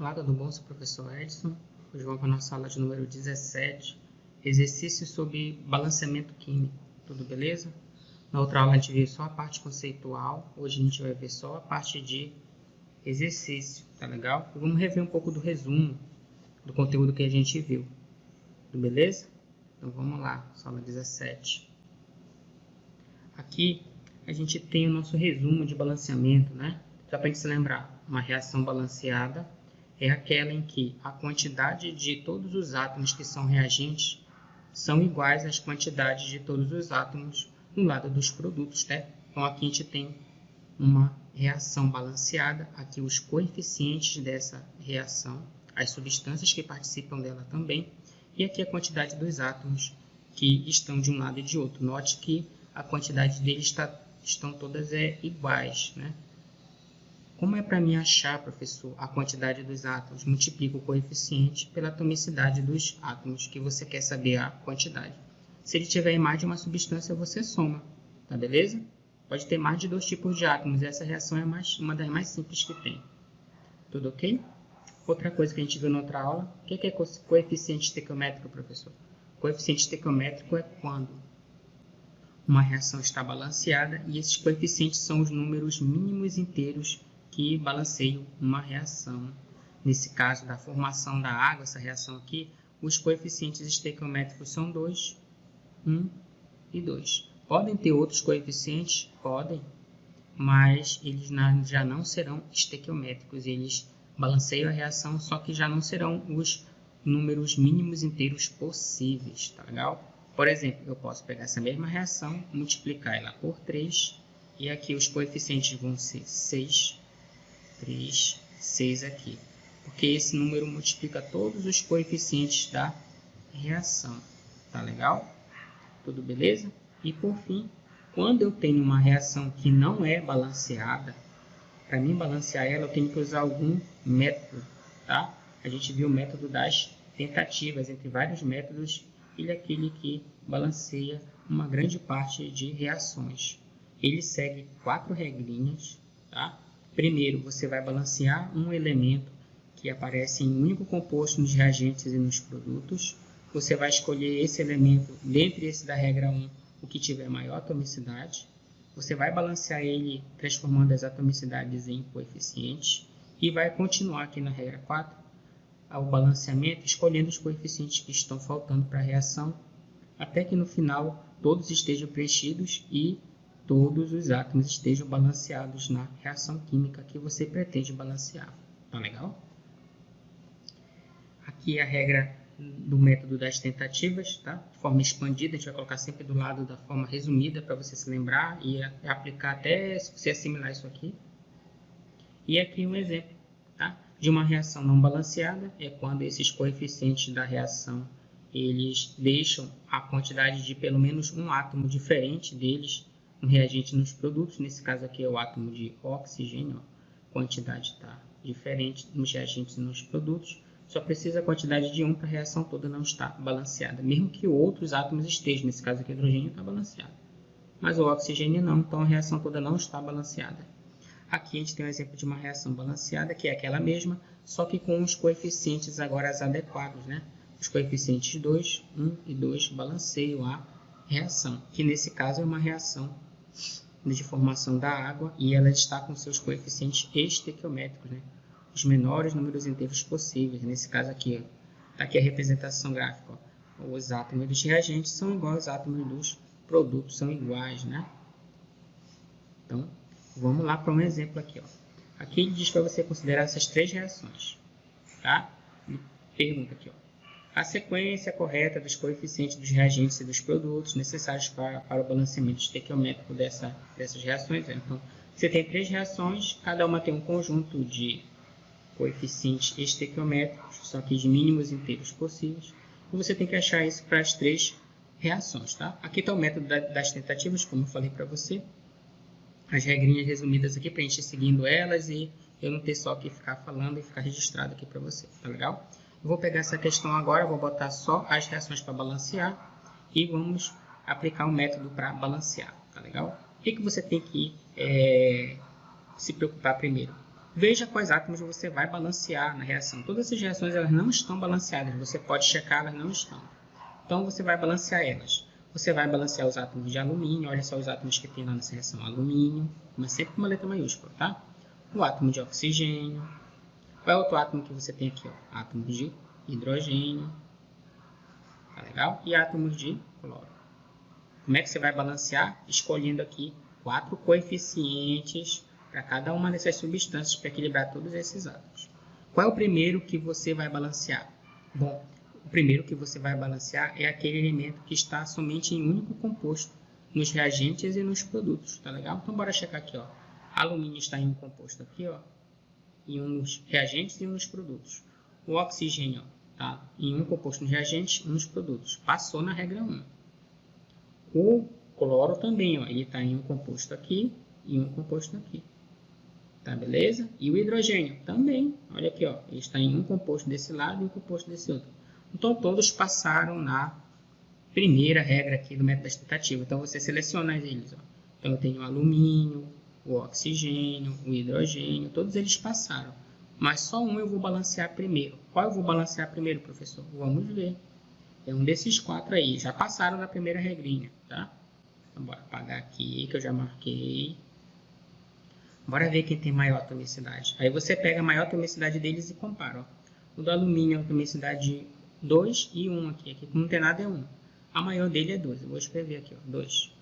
Olá, tudo bom? Sou o professor Edson. Hoje vamos para a nossa aula de número 17, exercício sobre balanceamento químico. Tudo beleza? Na outra aula a gente viu só a parte conceitual, hoje a gente vai ver só a parte de exercício, tá legal? E vamos rever um pouco do resumo do conteúdo que a gente viu. Tudo beleza? Então vamos lá, aula 17. Aqui a gente tem o nosso resumo de balanceamento, né? Só para a gente se lembrar, uma reação balanceada é aquela em que a quantidade de todos os átomos que são reagentes são iguais às quantidades de todos os átomos no lado dos produtos, né? Então aqui a gente tem uma reação balanceada, aqui os coeficientes dessa reação, as substâncias que participam dela também, e aqui a quantidade dos átomos que estão de um lado e de outro. Note que a quantidade deles estão todas iguais, né? Como é para mim achar, professor, a quantidade dos átomos? Multiplica o coeficiente pela atomicidade dos átomos, que você quer saber a quantidade. Se ele tiver mais de uma substância, você soma, tá beleza? Pode ter mais de 2 tipos de átomos, e essa reação é uma das mais simples que tem. Tudo ok? Outra coisa que a gente viu na outra aula, o que é coeficiente estequiométrico, professor? Coeficiente estequiométrico é quando uma reação está balanceada e esses coeficientes são os números mínimos inteiros que balanceiam uma reação. Nesse caso da formação da água, essa reação aqui, os coeficientes estequiométricos são 2, 1 e 2. Podem ter outros coeficientes? Podem, mas eles já não serão estequiométricos. Eles balanceiam a reação, só que já não serão os números mínimos inteiros possíveis, tá legal? Por exemplo, eu posso pegar essa mesma reação, multiplicar ela por 3, e aqui os coeficientes vão ser 6, 3, 6 aqui. Porque esse número multiplica todos os coeficientes da reação. Tá legal? Tudo beleza? E por fim, quando eu tenho uma reação que não é balanceada, para mim balancear ela eu tenho que usar algum método, tá? A gente viu o método das tentativas, entre vários métodos, ele é aquele que balanceia uma grande parte de reações. Ele segue 4 regrinhas, tá? Primeiro, você vai balancear um elemento que aparece em um único composto nos reagentes e nos produtos. Você vai escolher esse elemento, dentre esse da regra 1, o que tiver maior atomicidade. Você vai balancear ele transformando as atomicidades em coeficientes. E vai continuar aqui na regra 4, ao balanceamento, escolhendo os coeficientes que estão faltando para a reação, até que no final todos estejam preenchidos e todos os átomos estejam balanceados na reação química que você pretende balancear. Tá legal? Aqui é a regra do método das tentativas, tá? De forma expandida, a gente vai colocar sempre do lado da forma resumida para você se lembrar e aplicar até se você assimilar isso aqui. E aqui um exemplo, tá? De uma reação não balanceada, é quando esses coeficientes da reação eles deixam a quantidade de pelo menos um átomo diferente deles no reagente nos produtos. Nesse caso aqui é o átomo de oxigênio, a quantidade está diferente nos reagentes e nos produtos. Só precisa a quantidade de 1 para a reação toda não estar balanceada, mesmo que outros átomos estejam. Nesse caso aqui o hidrogênio está balanceado, mas o oxigênio não, então a reação toda não está balanceada. Aqui a gente tem um exemplo de uma reação balanceada, que é aquela mesma, só que com os coeficientes agora adequados, né? Os coeficientes 2, 1 e 2 balanceiam a reação, que nesse caso é uma reação de formação da água e ela está com seus coeficientes estequiométricos, né? Os menores números inteiros possíveis. Nesse caso aqui, está aqui a representação gráfica. Ó. Os átomos dos reagentes são iguais aos átomos dos produtos, são iguais, né? Então, vamos lá para um exemplo aqui. Ó. Aqui ele diz para você considerar essas 3 reações. Tá? Pergunta aqui. Ó. A sequência correta dos coeficientes dos reagentes e dos produtos necessários para o balanceamento estequiométrico dessas reações. Então, você tem 3 reações, cada uma tem um conjunto de coeficientes estequiométricos, são aqui de mínimos inteiros possíveis, e você tem que achar isso para as 3 reações. Tá? Aqui está o método das tentativas, como eu falei para você. As regrinhas resumidas aqui para a gente ir seguindo elas e eu não ter só que ficar falando e ficar registrado aqui para você, tá legal? Eu vou pegar essa questão agora, vou botar só as reações para balancear e vamos aplicar o método para balancear, tá legal? O que você tem que se preocupar primeiro? Veja quais átomos você vai balancear na reação. Todas essas reações elas não estão balanceadas, você pode checar, elas não estão. Então você vai balancear elas. Você vai balancear os átomos de alumínio, olha só os átomos que tem lá nessa reação. Alumínio, mas sempre com uma letra maiúscula, tá? O átomo de oxigênio. Qual é outro átomo que você tem aqui? Ó? Átomo de hidrogênio. Tá legal? E átomos de cloro. Como é que você vai balancear? Escolhendo aqui 4 coeficientes para cada uma dessas substâncias para equilibrar todos esses átomos. Qual é o primeiro que você vai balancear? Bom, o primeiro que você vai balancear é aquele elemento que está somente em um único composto nos reagentes e nos produtos, tá legal? Então bora checar aqui, ó. Alumínio está em um composto aqui, ó, em um nos reagentes e um nos produtos. O oxigênio, tá, em um composto nos reagentes e um nos produtos. Passou na regra 1. O cloro também, ó, ele está em um composto aqui e um composto aqui. Tá, beleza? E o hidrogênio também, olha aqui, ó, ele está em um composto desse lado e um composto desse outro. Então, todos passaram na primeira regra aqui do método tentativo. Então, você seleciona eles, ó. Então, eu tenho o alumínio, o oxigênio, o hidrogênio, todos eles passaram. Mas só um eu vou balancear primeiro. Qual eu vou balancear primeiro, professor? Vamos ver. É um desses 4 aí, já passaram na primeira regrinha, tá? Então, bora apagar aqui, que eu já marquei. Bora ver quem tem maior atomicidade. Aí você pega a maior atomicidade deles e compara, ó. O do alumínio é atomicidade 2 e 1 aqui. Aqui não tem nada, é 1. A maior dele é 2. Eu vou escrever aqui, ó, 2.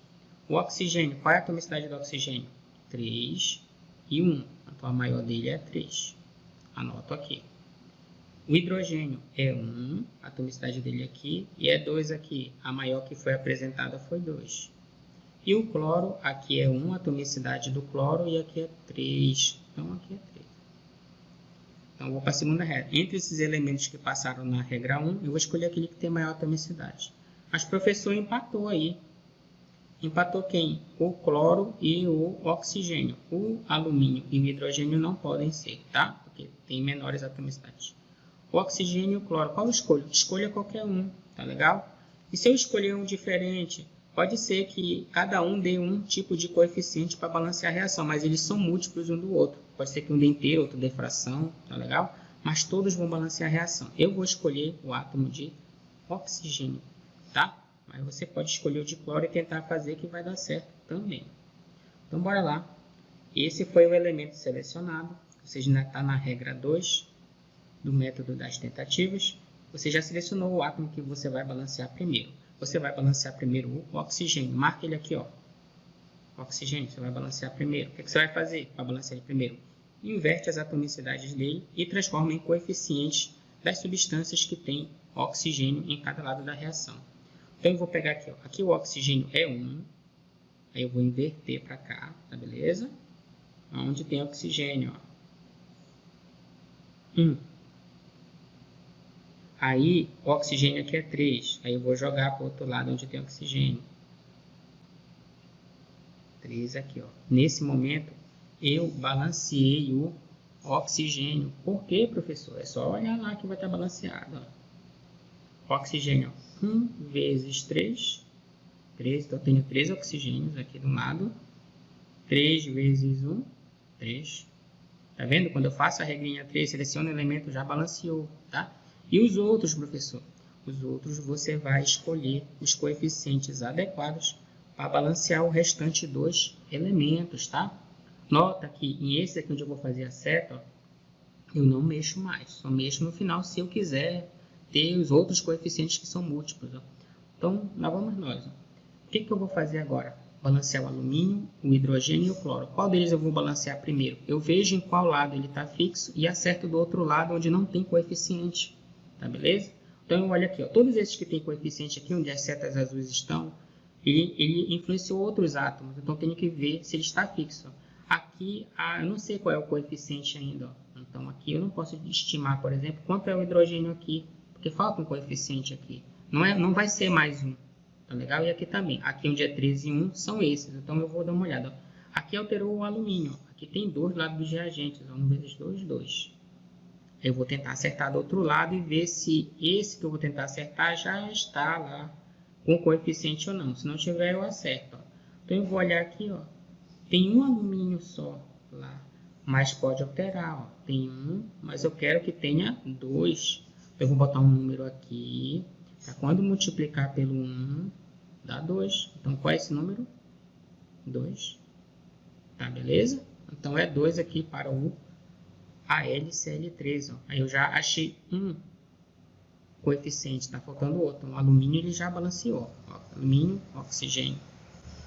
O oxigênio, qual é a atomicidade do oxigênio? 3 e 1. Então, a maior dele é 3. Anoto aqui. O hidrogênio é 1, a atomicidade dele aqui, e é 2 aqui. A maior que foi apresentada foi 2. E o cloro, aqui é 1, a atomicidade do cloro, e aqui é 3. Então, aqui é 3. Então, eu vou para a segunda regra. Entre esses elementos que passaram na regra 1, eu vou escolher aquele que tem maior atomicidade. Mas o professor empatou aí. Empatou quem? O cloro e o oxigênio. O alumínio e o hidrogênio não podem ser, tá? Porque tem menores atomicidades. O oxigênio e o cloro, qual eu escolho? Escolha qualquer um, tá legal? E se eu escolher um diferente, pode ser que cada um dê um tipo de coeficiente para balancear a reação, mas eles são múltiplos um do outro. Pode ser que um dê inteiro, outro dê fração, tá legal? Mas todos vão balancear a reação. Eu vou escolher o átomo de oxigênio, tá? Mas você pode escolher o de cloro e tentar fazer que vai dar certo também. Então, bora lá. Esse foi o elemento selecionado. Você já está na regra 2 do método das tentativas. Você já selecionou o átomo que você vai balancear primeiro. Você vai balancear primeiro o oxigênio. Marca ele aqui, ó. Oxigênio, você vai balancear primeiro. O que você vai fazer para balancear ele primeiro? Inverte as atomicidades dele e transforma em coeficientes das substâncias que têm oxigênio em cada lado da reação. Então, eu vou pegar aqui, ó. Aqui o oxigênio é 1. Aí eu vou inverter para cá, tá beleza? Onde tem oxigênio, ó. 1. Aí, o oxigênio aqui é 3. Aí eu vou jogar para o outro lado onde tem oxigênio. 3 aqui, ó. Nesse momento, eu balanceei o oxigênio. Por quê, professor? É só olhar lá que vai estar balanceado, ó. Oxigênio 1 vezes 3. 3, então eu tenho 3 oxigênios aqui do lado. 3 vezes 1, 3. Tá vendo? Quando eu faço a regrinha 3, seleciono o elemento, já balanceou, tá? E os outros, professor? Os outros você vai escolher os coeficientes adequados para balancear o restante dos elementos, tá? Nota que em esse aqui onde eu vou fazer a seta, ó, eu não mexo mais. Só mexo no final se eu quiser ter os outros coeficientes que são múltiplos, ó. Então, lá vamos nós, ó. O que eu vou fazer agora? Balancear o alumínio, o hidrogênio e o cloro. Qual deles eu vou balancear primeiro? Eu vejo em qual lado ele está fixo e acerto do outro lado onde não tem coeficiente. Tá beleza? Então, eu olho aqui, ó. Todos esses que tem coeficiente aqui, onde as setas azuis estão, ele influenciou outros átomos. Então, eu tenho que ver se ele está fixo. Aqui, eu não sei qual é o coeficiente ainda, ó. Então, aqui eu não posso estimar, por exemplo, quanto é o hidrogênio aqui, porque falta um coeficiente aqui. Não vai ser mais um. Tá legal? E aqui também. Aqui onde é 13 e 1 são esses. Então, eu vou dar uma olhada. Aqui alterou o alumínio. Aqui tem 2 do lado dos reagentes. 1 vezes 2, 2. Eu vou tentar acertar do outro lado e ver se esse que eu vou tentar acertar já está lá com coeficiente ou não. Se não tiver, eu acerto, ó. Então, eu vou olhar aqui, ó. Tem um alumínio só lá. mas pode alterar. Ó. Tem 1, mas eu quero que tenha 2. Eu vou botar um número aqui. Tá? Quando multiplicar pelo 1, dá 2. Então, qual é esse número? 2. Tá, beleza? Então, é 2 aqui para o AlCl3. Ó. Aí eu já achei um coeficiente, está faltando outro. O alumínio ele já balanceou. Ó. Alumínio, oxigênio.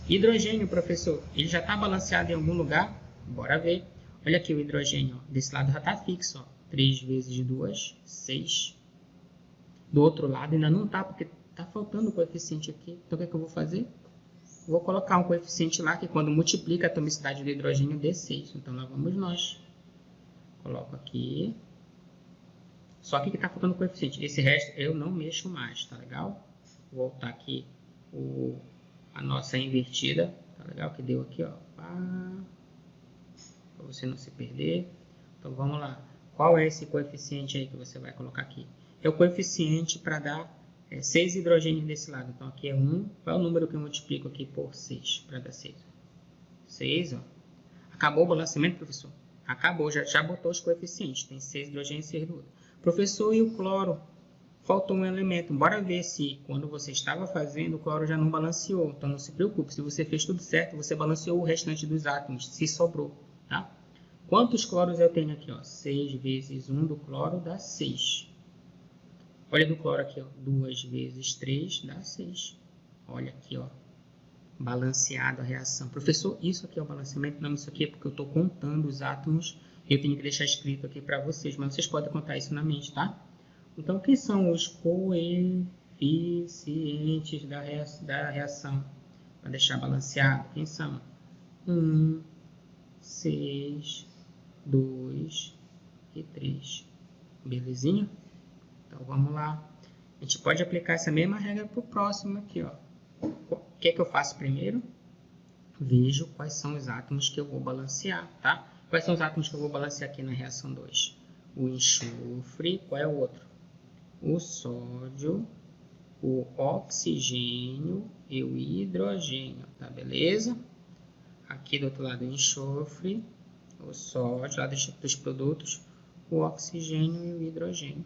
Hidrogênio, professor, ele já está balanceado em algum lugar? Bora ver. Olha aqui o hidrogênio. Ó. Desse lado já está fixo. Ó. 3 vezes 2, 6. Do outro lado ainda não está, porque está faltando o coeficiente aqui. Então, o que eu vou fazer? Vou colocar um coeficiente lá que quando multiplica a atomicidade do hidrogênio dê 6. Então, lá vamos nós. Coloco aqui. Só que está faltando o coeficiente. Esse resto eu não mexo mais, tá legal? Vou voltar aqui a nossa invertida. Tá legal? Que deu aqui, ó. Para você não se perder. Então, vamos lá. Qual é esse coeficiente aí que você vai colocar aqui? É o coeficiente para dar 6 hidrogênios desse lado. Então, aqui é 1. Qual é o número que eu multiplico aqui por 6? Para dar 6. 6, ó. Acabou o balanceamento, professor? Acabou, já botou os coeficientes. Tem 6 hidrogênios e 6 do outro. Professor, e o cloro? Faltou um elemento. Bora ver se quando você estava fazendo, o cloro já não balanceou. Então, não se preocupe. Se você fez tudo certo, você balanceou o restante dos átomos, se sobrou. Tá? Quantos cloros eu tenho aqui? Ó? 6 vezes 1 do cloro dá 6. Olha do cloro aqui, ó. 2 vezes 3 dá 6. Olha aqui, ó. Balanceado a reação. Professor, isso aqui é o balanceamento? Não, isso aqui é porque eu estou contando os átomos. Eu tenho que deixar escrito aqui para vocês, mas vocês podem contar isso na mente, tá? Então, quem são os coeficientes da reação? Para deixar balanceado, quem são? 1, 6, 2 e 3. Belezinha? Então, vamos lá. A gente pode aplicar essa mesma regra para o próximo aqui, ó. O que é que eu faço primeiro? Vejo quais são os átomos que eu vou balancear, tá? Quais são os átomos que eu vou balancear aqui na reação 2? O enxofre, qual é o outro? O sódio, o oxigênio e o hidrogênio, tá? Beleza? Aqui do outro lado o enxofre, o sódio, lá dos produtos, o oxigênio e o hidrogênio.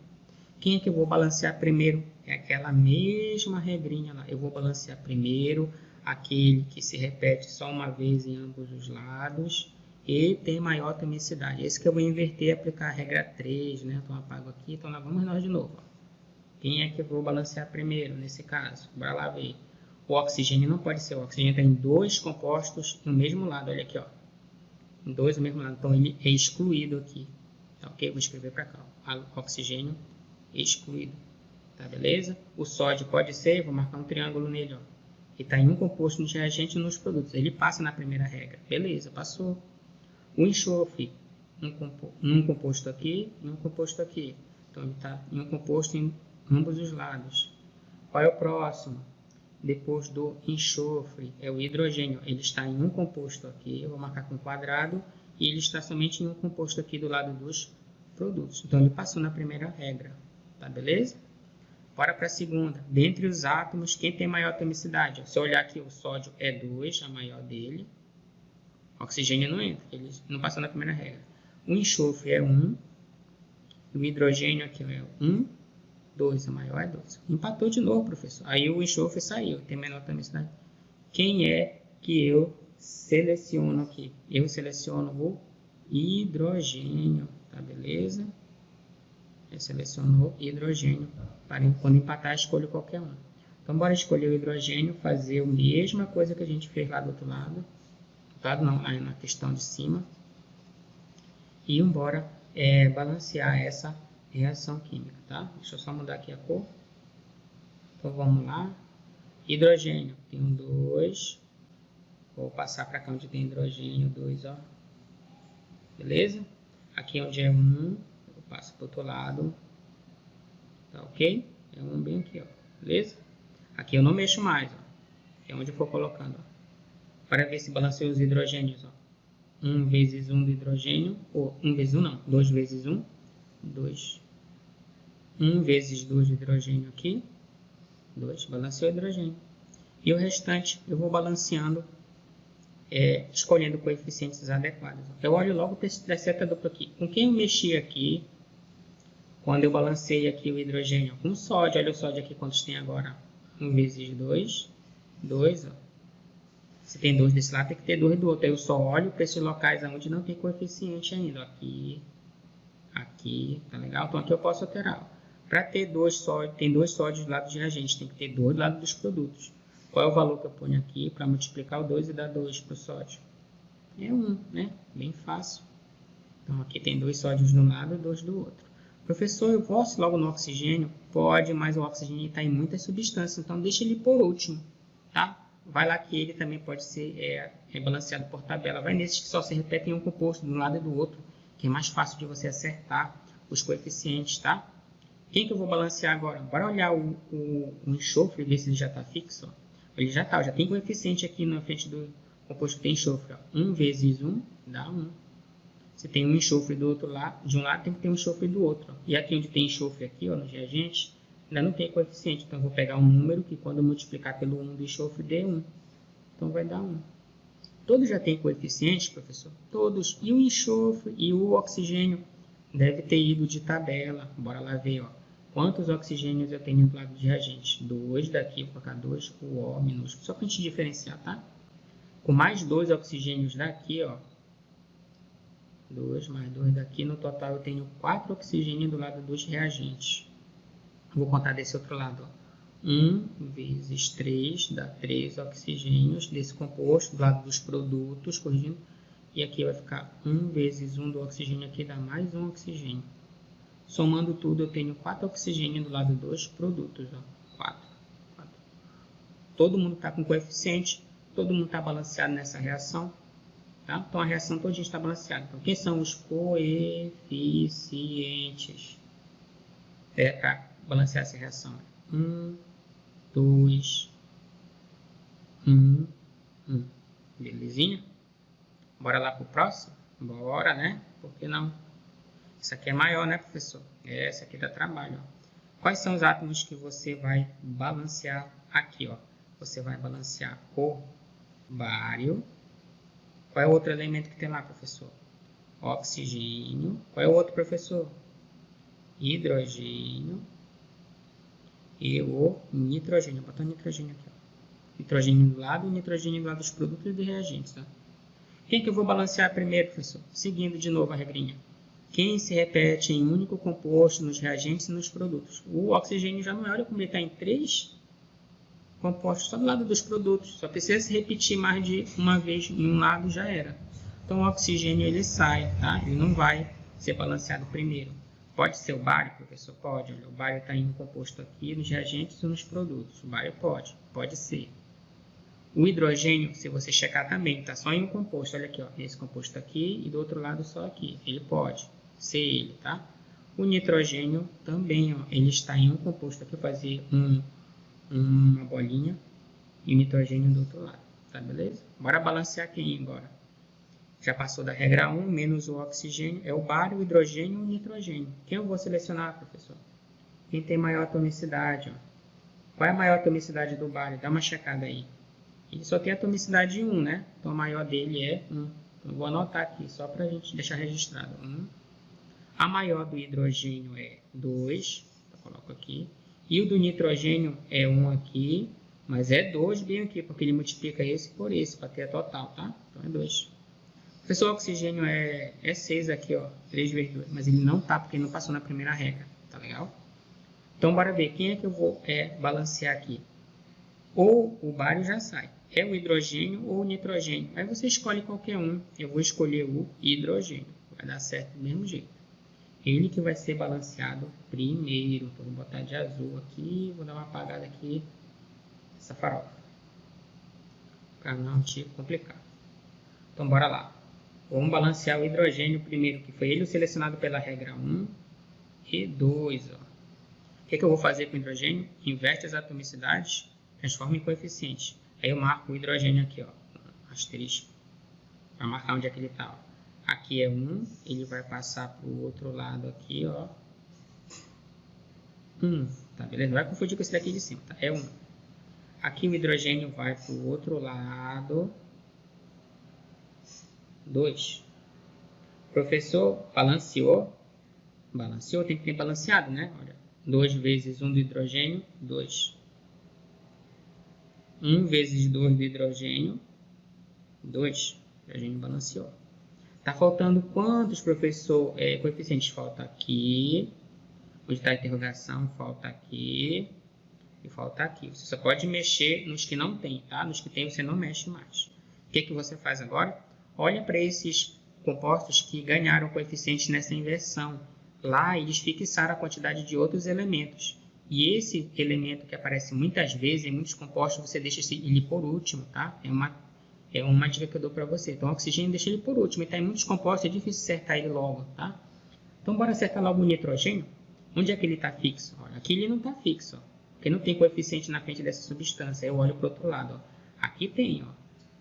Quem é que eu vou balancear primeiro? É aquela mesma regrinha lá. Eu vou balancear primeiro aquele que se repete só uma vez em ambos os lados e tem maior atomicidade. Esse que eu vou inverter e aplicar a regra 3, né? Então, apago aqui. Então, lá vamos nós de novo. Quem é que eu vou balancear primeiro nesse caso? Bora lá ver. O oxigênio não pode ser. O oxigênio tem 2 compostos no mesmo lado. Olha aqui, ó. 2 no mesmo lado. Então, ele é excluído aqui. Tá, ok? Vou escrever para cá. O oxigênio excluído. Tá, beleza? O sódio pode ser. Vou marcar um triângulo nele, ó. Que está em um composto nos reagentes e nos produtos. Ele passa na primeira regra. Beleza, passou. O enxofre, um composto aqui e um composto aqui. Então, ele está em um composto em ambos os lados. Qual é o próximo? Depois do enxofre, é o hidrogênio. Ele está em um composto aqui, eu vou marcar com quadrado, e ele está somente em um composto aqui do lado dos produtos. Então, ele passou na primeira regra. Tá, beleza? Bora para a segunda. Dentre os átomos, quem tem maior atomicidade? Se eu olhar aqui, o sódio é 2, a maior dele. O oxigênio não entra, ele não passou na primeira regra. O enxofre é 1. O hidrogênio aqui é 1. 2, a maior é 2. Empatou de novo, professor. Aí o enxofre saiu, tem menor atomicidade. Quem é que eu seleciono aqui? Eu seleciono o hidrogênio, tá beleza? Eu seleciono o hidrogênio. Para quando empatar, escolho qualquer um. Então, bora escolher o hidrogênio, fazer a mesma coisa que a gente fez lá do outro lado. Não, aí na questão de cima. E embora balancear essa reação química, tá? Deixa eu só mudar aqui a cor. Então, vamos lá. Hidrogênio, tem um 2. Vou passar para cá onde tem hidrogênio, 2, ó. Beleza? Aqui onde é 1, eu passo para o outro lado. Tá ok? É 1 bem aqui, ó. Beleza? Aqui eu não mexo mais, ó. É onde eu for colocando, ó. Para ver se balanceia os hidrogênios, ó. 1 vezes 1 do hidrogênio, ou 1 vezes 1 não, 2 vezes 1, 2. 1 vezes 2 do hidrogênio aqui, 2, balanceou o hidrogênio. E o restante eu vou balanceando escolhendo coeficientes adequados. Eu olho logo para a seta dupla aqui. Com quem eu mexi aqui, quando eu balancei aqui o hidrogênio com sódio, olha o sódio aqui quantos tem agora. 1 vezes 2, 2, ó. Se tem 2 desse lado, tem que ter 2 do outro. Aí eu só olho para esses locais onde não tem coeficiente ainda. Aqui, aqui, tá legal? Então aqui eu posso alterar. Para ter 2 sódios, tem 2 sódios do lado de reagente, tem que ter 2 do lado dos produtos. Qual é o valor que eu ponho aqui para multiplicar o 2 e dar 2 para o sódio? É 1, né? Bem fácil. Então aqui tem 2 sódios de um lado e 2 do outro. Professor, eu posso logo no oxigênio? Pode, mas o oxigênio está em muitas substâncias, então deixa ele por último, tá? Vai lá que ele também pode ser rebalanceado por tabela. Vai nesses que só se repetem um composto de um lado e do outro, que é mais fácil de você acertar os coeficientes, tá? Quem que eu vou balancear agora? Bora olhar o enxofre e ver se ele já está fixo. Ó. Ele já está, já tem coeficiente aqui na frente do composto que tem enxofre. Ó. 1 vezes 1 dá 1. Se tem um enxofre do outro lado, de um lado tem que ter um enxofre do outro. Ó. E aqui onde tem enxofre aqui, ó, no reagente, ainda não tem coeficiente. Então eu vou pegar um número que quando eu multiplicar pelo 1 do enxofre dê 1. Então vai dar 1. Todos já têm coeficiente, professor? Todos. E o enxofre e o oxigênio deve ter ido de tabela. Bora lá ver, ó. Quantos oxigênios eu tenho do lado de reagente? 2 daqui, vou colocar 2 o O minúsculo, só para a gente diferenciar, tá? Com mais 2 oxigênios daqui, ó. 2 mais 2 daqui, no total eu tenho 4 oxigênios do lado dos reagentes. Vou contar desse outro lado, ó. 1 vezes 3 dá 3 oxigênios desse composto do lado dos produtos, corrigindo. E aqui vai ficar 1 vezes 1 do oxigênio, aqui dá mais um oxigênio. Somando tudo, eu tenho 4 oxigênios do lado dos produtos. Ó. 4. Todo mundo está com coeficiente, todo mundo está balanceado nessa reação. Tá? Então, a reação toda está balanceada. Então, quem são os coeficientes para balancear essa reação? 1, 2, 1, 1. Belezinha? Bora lá para o próximo? Bora, né? Por que não? Isso aqui é maior, né, professor? Essa aqui dá trabalho. Ó. Quais são os átomos que você vai balancear aqui? Ó? Você vai balancear o bário. Qual é o outro elemento que tem lá, professor? Oxigênio. Qual é o outro, professor? Hidrogênio. E o nitrogênio. Vou botar o nitrogênio aqui. Ó. Nitrogênio do lado e nitrogênio do lado dos produtos e dos reagentes. Tá? Quem que eu vou balancear primeiro, professor? Seguindo de novo a regrinha. Quem se repete em um único composto nos reagentes e nos produtos? O oxigênio já não é, olha como ele está em 3 compostos só do lado dos produtos. Só precisa se repetir mais de uma vez em um lado, já era. Então o oxigênio ele sai, tá? Ele não vai ser balanceado primeiro. Pode ser o bário, professor? Pode. Olha, o bário está em um composto aqui nos reagentes e nos produtos. O bário pode ser. O hidrogênio, se você checar também, está só em um composto. Olha aqui, ó, esse composto aqui e do outro lado só aqui. Ele pode ser ele, tá? O nitrogênio também, ó, ele está em um composto aqui, fazer uma bolinha e o nitrogênio do outro lado, tá beleza? Bora balancear aqui agora. Já passou da regra 1, menos o oxigênio, é o bário, o hidrogênio e o nitrogênio. Quem eu vou selecionar, professor? Quem tem maior atomicidade, ó. Qual é a maior atomicidade do bário? Dá uma checada aí. Ele só tem atomicidade 1, né? Então a maior dele é 1. Então eu vou anotar aqui, só para a gente deixar registrado. 1. A maior do hidrogênio é 2. Eu coloco aqui. E o do nitrogênio é 1 aqui. Mas é 2 bem aqui, porque ele multiplica esse por esse, para ter a total, tá? Então é 2. Professor, o oxigênio é 6 aqui, ó. 3 vezes 2. Mas ele não tá, porque ele não passou na primeira regra. Tá legal? Então bora ver. Quem é que eu vou balancear aqui? Ou o bário já sai. É o hidrogênio ou o nitrogênio. Aí você escolhe qualquer um. Eu vou escolher o hidrogênio. Vai dar certo do mesmo jeito. Ele que vai ser balanceado primeiro. Então, vou botar de azul aqui. Vou dar uma apagada aqui. Essa farofa. Para não te complicar. Então, bora lá. Vamos balancear o hidrogênio primeiro, que foi ele o selecionado pela regra 1 e 2. Ó. O que eu vou fazer com o hidrogênio? Inverte as atomicidades, transforma em coeficiente. Aí eu marco o hidrogênio aqui, ó, asterisco, para marcar onde é que ele está. Aqui é 1, ele vai passar para o outro lado aqui, ó. 1, tá beleza? Não vai confundir com esse daqui de cima, tá? É 1. Aqui o hidrogênio vai para o outro lado. 2. Professor, balanceou. Balanceou, tem que ter balanceado, né? Olha, 2 vezes 1 do hidrogênio, 2. 1 vezes 2 do hidrogênio, 2. O hidrogênio balanceou. Tá faltando quantos, professor? Coeficientes falta aqui. Onde está a interrogação, falta aqui. E falta aqui. Você só pode mexer nos que não tem, tá? Nos que tem, você não mexe mais. O que você faz agora? Olha para esses compostos que ganharam coeficientes nessa inversão. Lá, eles fixaram a quantidade de outros elementos. E esse elemento que aparece muitas vezes em muitos compostos, você deixa ele por último, tá? É uma dica que eu dou para você. Então, o oxigênio deixa ele por último. E está em muitos compostos, é difícil acertar ele logo, tá? Então, bora acertar logo o nitrogênio. Onde é que ele está fixo? Olha, aqui ele não está fixo, ó. Porque não tem coeficiente na frente dessa substância. Eu olho para o outro lado, ó. Aqui tem, ó.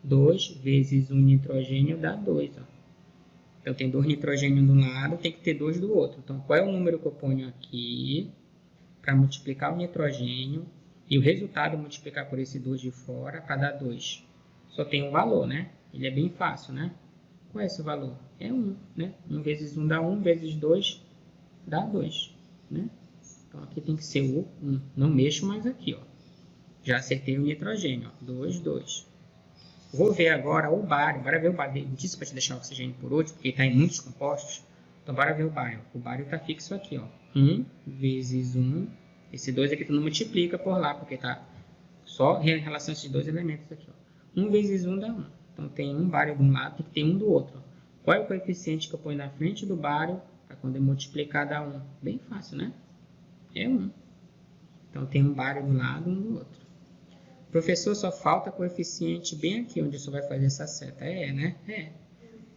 2 vezes 1 nitrogênio dá 2, ó. Então, tem 2 nitrogênios de um lado, tem que ter 2 do outro. Então, qual é o número que eu ponho aqui para multiplicar o nitrogênio e o resultado multiplicar por esse 2 de fora para dar 2? Só tem um valor, né? Ele é bem fácil, né? Qual é esse valor? É 1, né? 1 vezes 1 dá 1, vezes 2 dá 2, né? Então, aqui tem que ser o 1. Não mexo mais aqui, ó. Já acertei o nitrogênio, ó. 2, 2. Vou ver agora o bário. Bora ver o bário. Não disse para te deixar o oxigênio por último, porque está em muitos compostos. Então, bora ver o bário. O bário está fixo aqui, ó. 1 vezes 1. Esse 2 aqui tu não multiplica por lá, porque está só em relação a esses dois elementos aqui, ó. 1 vezes 1 dá 1. Então, tem um bário de um lado, tem que ter um do outro. Ó. Qual é o coeficiente que eu ponho na frente do bário para quando eu multiplicar dar 1? Bem fácil, né? É 1. Então, tem um bário de um lado e um do outro. Professor, só falta coeficiente bem aqui, onde você vai fazer essa seta. Né?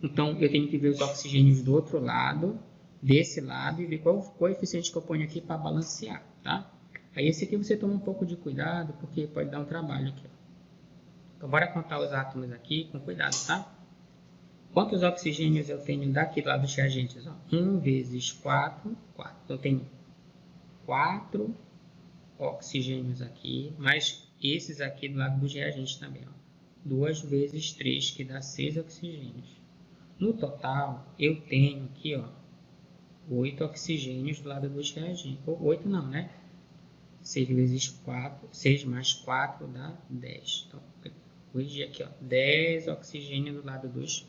Então, eu tenho que ver os oxigênios do outro lado, desse lado, e ver qual o coeficiente que eu ponho aqui para balancear, tá? Aí, esse aqui você toma um pouco de cuidado, porque pode dar um trabalho aqui, ó. Então, bora contar os átomos aqui com cuidado, tá? Quantos oxigênios eu tenho daqui do lado dos reagentes? Ó? 1 vezes 4, 4. Então, eu tenho 4 oxigênios aqui, mais esses aqui do lado dos reagentes também. Ó. 2 vezes 3, que dá 6 oxigênios. No total, eu tenho aqui, ó, 8 oxigênios do lado dos reagentes. Ou 8 não, né? 6 vezes 4, 6 mais 4 dá 10. Então, hoje aqui, ó, 10 oxigênios do lado dos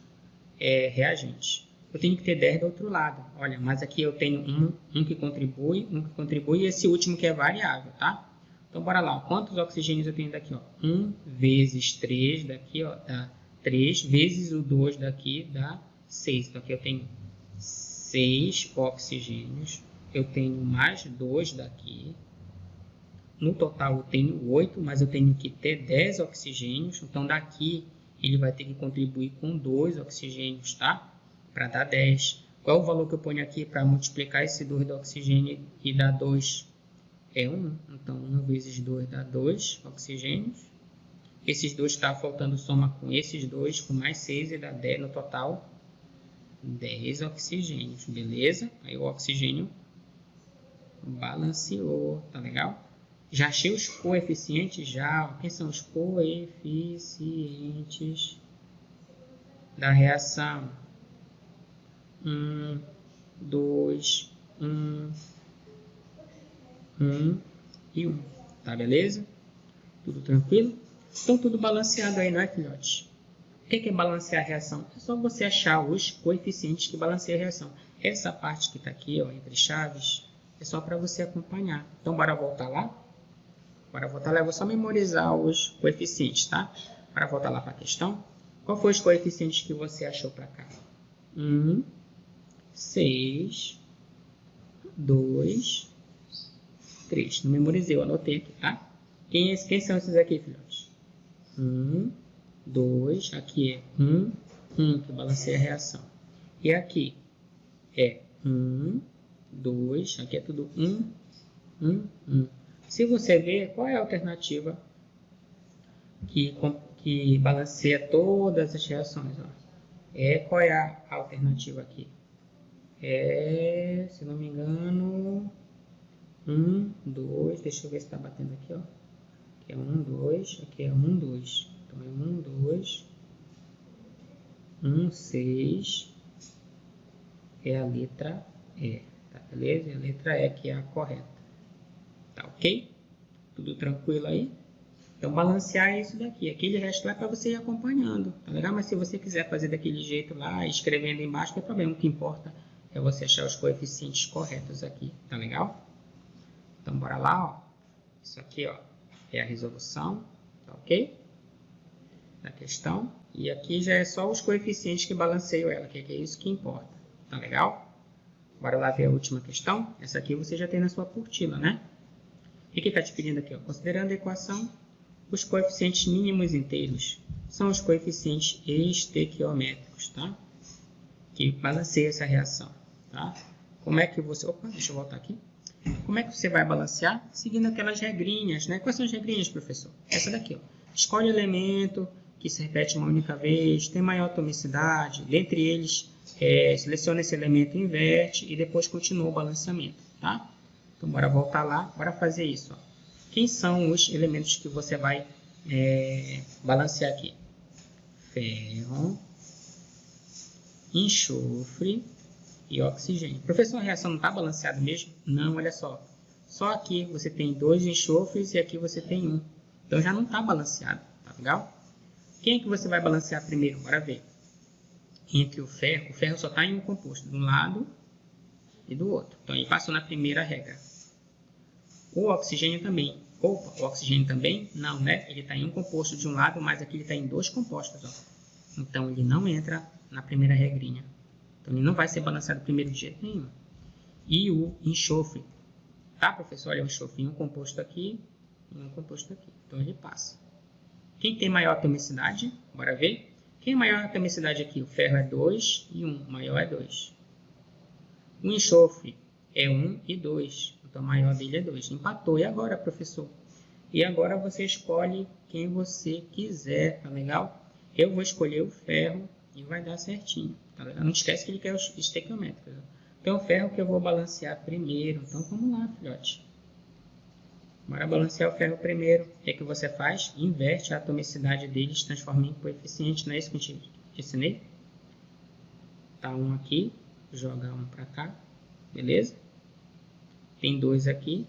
reagentes. Eu tenho que ter 10 do outro lado. Olha, mas aqui eu tenho um que contribui, e esse último que é variável, tá? Então, bora lá. Quantos oxigênios eu tenho daqui? Ó? 1 vezes 3 daqui, ó, dá 3, vezes o 2 daqui dá 6. Então, aqui eu tenho 6 oxigênios. Eu tenho mais 2 daqui. No total, eu tenho 8, mas eu tenho que ter 10 oxigênios. Então, daqui, ele vai ter que contribuir com 2 oxigênios, tá? Para dar 10. Qual é o valor que eu ponho aqui para multiplicar esse 2 do oxigênio e dar 2? É 1. Então, 1 vezes 2 dá 2 oxigênios. Esses 2 está faltando soma com esses 2, com mais 6, e dá 10 no total. 10 oxigênios, beleza? Aí o oxigênio balanceou, tá legal? Já achei os coeficientes? Já. Quem são os coeficientes da reação? 1, 2, 1, 1 e 1. Tá, beleza? Tudo tranquilo? Então, tudo balanceado aí, não é, filhotes? O que é balancear a reação? É só você achar os coeficientes que balanceiam a reação. Essa parte que está aqui, ó, entre chaves, é só para você acompanhar. Então, bora voltar lá? Bora voltar lá. Eu vou só memorizar os coeficientes, tá? Bora voltar lá para a questão. Qual foi os coeficientes que você achou para cá? 1, 6, 2, 3. Não memorizei, eu anotei aqui, tá? Quem são esses aqui, filhotes? 1, 2, aqui é 1, 1, que balanceia a reação. E aqui é 1, 2, aqui é tudo 1, 1, 1. Se você ver, qual é a alternativa que balanceia todas as reações? Ó? Qual é a alternativa aqui? Se não me engano, 1, 2, deixa eu ver se está batendo aqui, ó. Aqui é 1, 2, aqui é 1, 2. Então é 1, 2, 1,6 é a letra E, tá beleza? E a letra E que é a correta, tá ok? Tudo tranquilo aí? Então, balancear é isso daqui. Aquele resto lá é para você ir acompanhando, tá legal? Mas se você quiser fazer daquele jeito lá, escrevendo embaixo, não tem problema. O que importa é você achar os coeficientes corretos aqui, tá legal? Então, bora lá, ó. Isso aqui, ó, é a resolução, tá ok? Da questão. E aqui já é só os coeficientes que balanceiam ela, que é isso que importa, tá legal? Bora lá ver a última questão. Essa aqui você já tem na sua apostila, né? E o que está te pedindo aqui? Ó? Considerando a equação, os coeficientes mínimos inteiros são os coeficientes estequiométricos, tá? Que balanceiam essa reação, tá? Como é que você... Opa, deixa eu voltar aqui. Como é que você vai balancear? Seguindo aquelas regrinhas, né? Quais são as regrinhas, professor? Essa daqui, ó. Escolhe elemento que se repete uma única vez, tem maior atomicidade, dentre eles, seleciona esse elemento e inverte, e depois continua o balanceamento, tá? Então, bora voltar lá, bora fazer isso, ó. Quem são os elementos que você vai balancear aqui? Ferro, enxofre e oxigênio. Professor, a reação não está balanceada mesmo? Não, olha só. Só aqui você tem 2 enxofres e aqui você tem 1. Então já não está balanceado, tá legal? Quem é que você vai balancear primeiro? Bora ver. Entre o ferro só está em um composto, de um lado e do outro. Então ele passou na primeira regra. O oxigênio também. Opa, o oxigênio também? Não, né? Ele está em um composto de um lado, mas aqui ele está em 2 compostos, ó. Então ele não entra na primeira regrinha. Então ele não vai ser balanceado primeiro de jeito nenhum. E o enxofre. Tá, professor? Olha o enxofre em um composto aqui e um composto aqui. Então ele passa. Quem tem maior atomicidade? Bora ver. Quem é maior atomicidade aqui? O ferro é 2 e 1. O maior é 2. O enxofre é 1 e 2. Então o maior dele é 2. Empatou. E agora, professor? E agora você escolhe quem você quiser, tá legal? Eu vou escolher o ferro e vai dar certinho. Tá legal? Não esquece que ele quer os estequiométricos. Então o ferro que eu vou balancear primeiro. Então vamos lá, filhote. Bora balancear o ferro primeiro. O que é que você faz? Inverte a atomicidade deles, transforma em coeficiente. Não é isso que eu te ensinei? Tá 1 aqui, joga 1 para cá, beleza? Tem 2 aqui,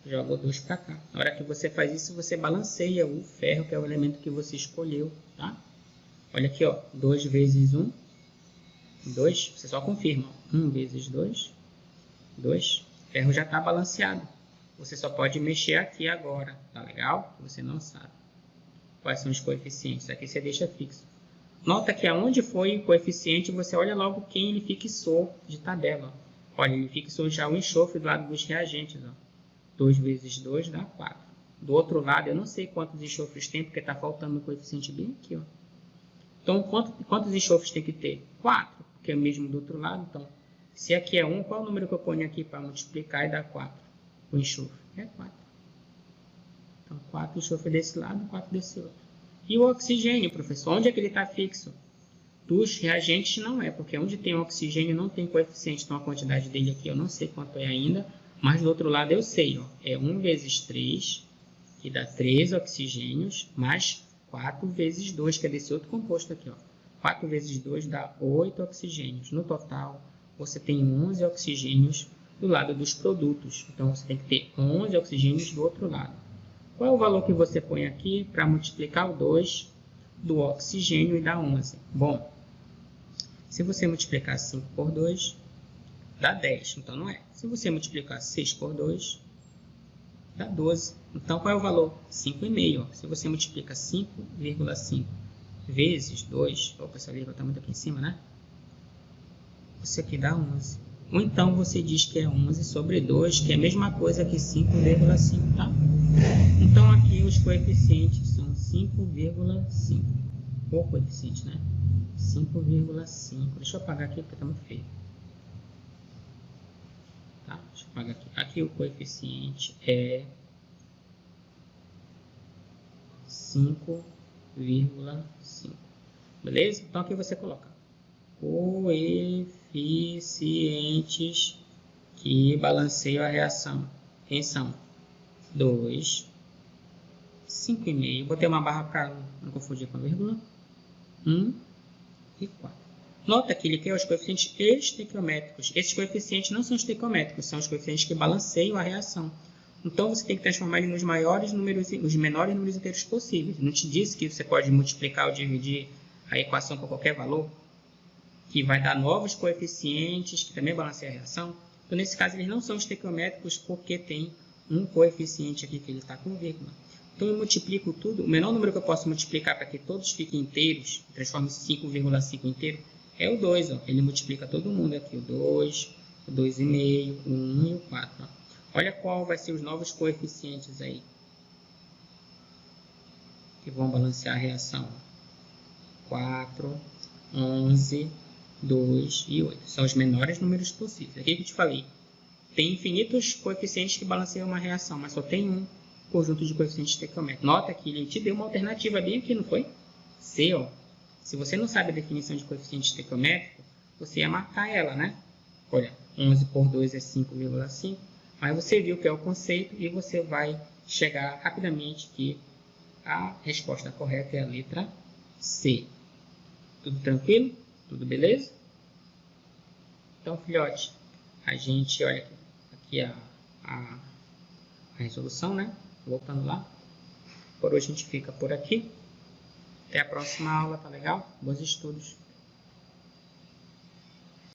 joga 2 para cá. Na hora que você faz isso, você balanceia o ferro, que é o elemento que você escolheu, tá? Olha aqui, ó, 2 vezes 1, 2, você só confirma. 1 vezes 2, 2. O ferro já está balanceado. Você só pode mexer aqui agora, tá legal? Você não sabe quais são os coeficientes. Aqui você deixa fixo. Nota que aonde foi o coeficiente, você olha logo quem ele fixou de tabela. Ó. Olha, ele fixou já o enxofre do lado dos reagentes. Ó. 2 vezes 2 dá 4. Do outro lado, eu não sei quantos enxofres tem, porque está faltando o coeficiente bem aqui. Ó. Então, quantos enxofres tem que ter? 4, porque é o mesmo do outro lado. Então, se aqui é 1, qual é o número que eu ponho aqui para multiplicar e dar 4? O enxofre é 4. Então, 4 enxofre desse lado, 4 desse outro. E o oxigênio, professor, onde é que ele está fixo? Dos reagentes não é, porque onde tem oxigênio não tem coeficiente. Então, a quantidade dele aqui eu não sei quanto é ainda, mas do outro lado eu sei. Ó, é 1 vezes 3, que dá 3 oxigênios, mais 4 vezes 2, que é desse outro composto aqui. Ó. 4 vezes 2 dá 8 oxigênios. No total, você tem 11 oxigênios do lado dos produtos. Então, você tem que ter 11 oxigênios do outro lado. Qual é o valor que você põe aqui para multiplicar o 2 do oxigênio e dar 11? Bom, se você multiplicar 5 por 2, dá 10. Então, não é. Se você multiplicar 6 por 2, dá 12. Então, qual é o valor? 5,5. Se você multiplica 5,5 vezes 2, opa, essa vírgula está muito aqui em cima, né? Isso aqui dá 11. Ou então você diz que é 11 sobre 2, que é a mesma coisa que 5,5, tá? Então aqui os coeficientes são 5,5. O coeficiente, né? 5,5. Deixa eu apagar aqui porque está muito feio. Tá? Deixa eu apagar aqui. Aqui o coeficiente é 5,5. Beleza? Então aqui você coloca coeficientes que balanceiam a reação. Quem são? 2, 5,5. Botei uma barra para não confundir com a vírgula. 1 e 4. Nota que ele quer os coeficientes estequiométricos. Esses coeficientes não são estequiométricos, são os coeficientes que balanceiam a reação. Então, você tem que transformar ele nos menores números inteiros possíveis. Não te disse que você pode multiplicar ou dividir a equação por qualquer valor? Que vai dar novos coeficientes que também balanceiam a reação? Então, nesse caso, eles não são estequiométricos porque tem um coeficiente aqui que ele está com vírgula. Então, eu multiplico tudo. O menor número que eu posso multiplicar para que todos fiquem inteiros, transforme 5,5 inteiro, é o 2. Ó. Ele multiplica todo mundo aqui. O 2, o 2,5, o 1 e o 4. Ó. Olha qual vai ser os novos coeficientes aí que vão balancear a reação. 4, 11, 2 e 8. São os menores números possíveis. Aqui que eu te falei. Tem infinitos coeficientes que balanceiam uma reação, mas só tem um conjunto de coeficientes estequiométricos. Nota que ele te deu uma alternativa bem aqui, não foi? C, ó. Se você não sabe a definição de coeficiente estequiométrico, você ia marcar ela, né? Olha, 11 por 2 é 5,5. Mas você viu que é o conceito e você vai chegar rapidamente que a resposta correta é a letra C. Tudo tranquilo? Tudo beleza? Então, filhote, a gente olha aqui a resolução, né? Voltando lá. Por hoje a gente fica por aqui. Até a próxima aula, tá legal? Bons estudos!